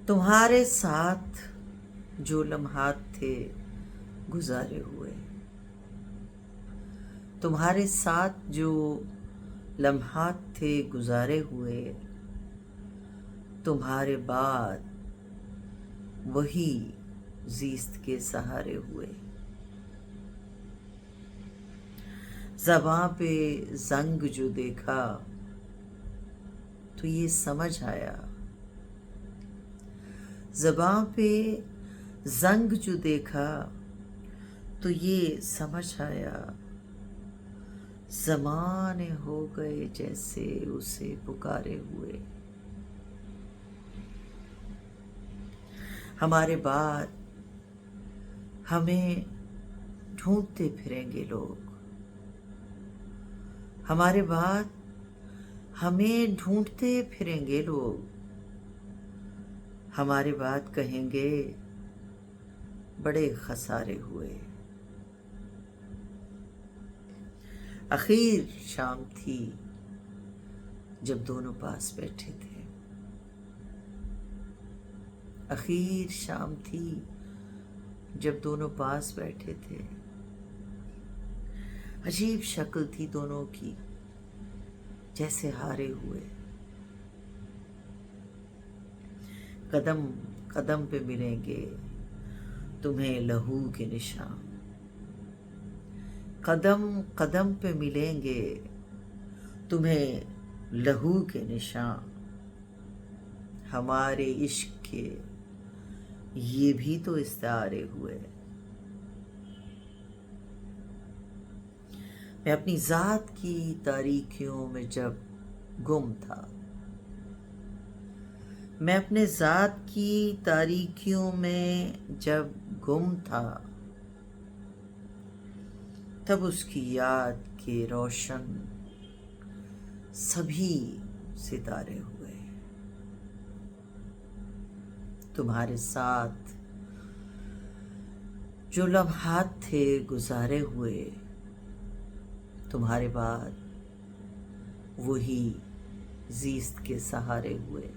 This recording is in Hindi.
तुम्हारे साथ जो लम्हात थे गुजारे हुए, तुम्हारे साथ जो लम्हात थे गुजारे हुए, तुम्हारे बाद वही ज़ीस्त के सहारे हुए। ज़बां पे जंग जो देखा तो ये समझ आया, ज़बां पे जंग जो देखा तो ये समझ आया, ज़माने हो गए जैसे उसे पुकारे हुए। हमारे बाद हमें ढूंढते फिरेंगे लोग, हमारे बाद हमें ढूंढते फिरेंगे लोग, हमारे बाद कहेंगे बड़े खसारे हुए। आखिर शाम थी जब दोनों पास बैठे थे, आखिर शाम थी जब दोनों पास बैठे थे। अजीब शक्ल थी दोनों की, जैसे हारे हुए। कदम कदम पे मिलेंगे तुम्हें लहू के निशान, कदम कदम पे मिलेंगे तुम्हें लहू के निशान। हमारे इश्क के ये भी तो इस्तारे हुए। मैं अपनी ज़ात की तारीकियों में जब गुम था, मैं अपने ज़ात की तारीकियों में जब गुम था, तब उसकी याद के रोशन सभी सितारे हुए। तुम्हारे साथ जो लम्हात थे गुजारे हुए, तुम्हारे बाद वही ज़ीस्त के सहारे हुए।